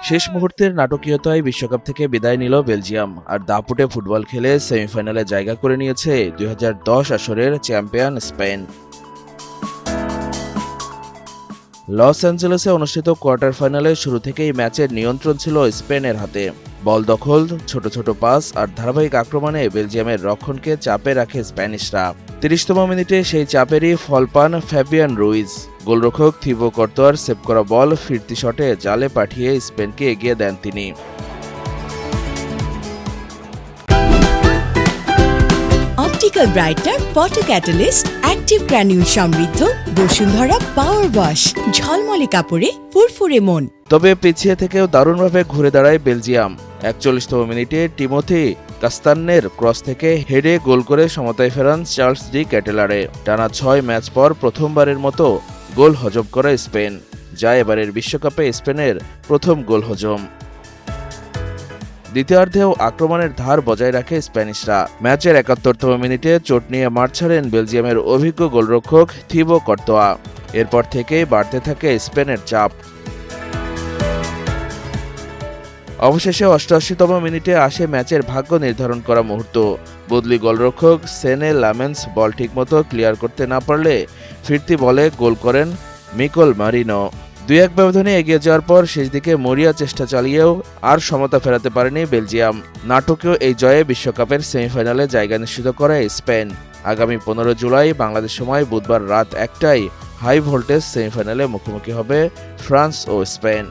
শেষ মুহূর্তের নাটকীয়তায় বিশ্বকাপ থেকে বিদায় নিল বেলজিয়াম, আর দাপুটে ফুটবল খেলে সেমিফাইনালে জায়গা করে নিয়েছে ২০১০ আসরের চ্যাম্পিয়ন স্পেন। লস অ্যাঞ্জেলেসে অনুষ্ঠিত কোয়ার্টার ফাইনালে শুরু থেকেই ম্যাচের নিয়ন্ত্রণ ছিল স্পেনের হাতে। বল দখল, ছোট ছোট পাস আর ধারাবাহিক আক্রমণে বেলজিয়ামের রক্ষণকে চাপে রাখে স্প্যানিশরা। ৩০তম মিনিটে সেই চাপেরই ফল পান ফ্যাবিয়ান রুইজ। গোলরক্ষক থিবো কর্তোয়ার সেভ করা বল ফিরতি শটে জালে পাঠিয়ে স্পেনকে এগিয়ে দেন তিনি। Optical brighter photo catalyst active granule সমৃদ্ধ বসুন্ধরা পাওয়ার ওয়াশ, ঝলমলে কাপড়ে ফুরফুরে মন। তবে পিছিয়ে থেকেও দারুণভাবে ঘুরে দাঁড়ায় বেলজিয়াম। ৪১তম মিনিটে টিমোথি কাস্তান্নের ক্রস থেকে হেডে গোল করে সমতায় ফেরান চার্লস ডি ক্যাটেলারে। টানা ৬ ম্যাচ পর প্রথমবারের মতো গোল হজম করে স্পেন, যা এবারের বিশ্বকাপে স্পেনের প্রথম গোল হজম। দ্বিতীয়ার্ধেও আক্রমণের ধার বজায় রাখে স্প্যানিশরা। ম্যাচের ৭১তম মিনিটে চোট নিয়ে মাঠ ছাড়েন বেলজিয়ামের অভিজ্ঞ গোলরক্ষক থিবো কর্তোয়া। এরপর থেকেই বাড়তে থাকে স্পেনের চাপ। অবশেষে ৮৮তম মিনিটে আসে ম্যাচের ভাগ্য নির্ধারণ করা মুহূর্ত। বদলি গোলরক্ষক সেনে লামেন্স বল ঠিকমতো ক্লিয়ার করতে না পারলে ফিরতি বলে গোল করেন মিকল মারিনো। ২-১ ব্যবধানে এগিয়ে যাওয়ার পর শেষ দিকে মরিয়া চেষ্টা চালিয়েও আর সমতা ফেরাতে পারেনি বেলজিয়াম। নাটকীয় এই জয়ে বিশ্বকাপের সেমিফাইনালে জায়গা নিশ্চিত করে স্পেন। আগামী ১৫ জুলাই বাংলাদেশ সময় বুধবার রাত ১টায় হাই ভোল্টেজ সেমিফাইনালে মুখোমুখি হবে ফ্রান্স ও স্পেন।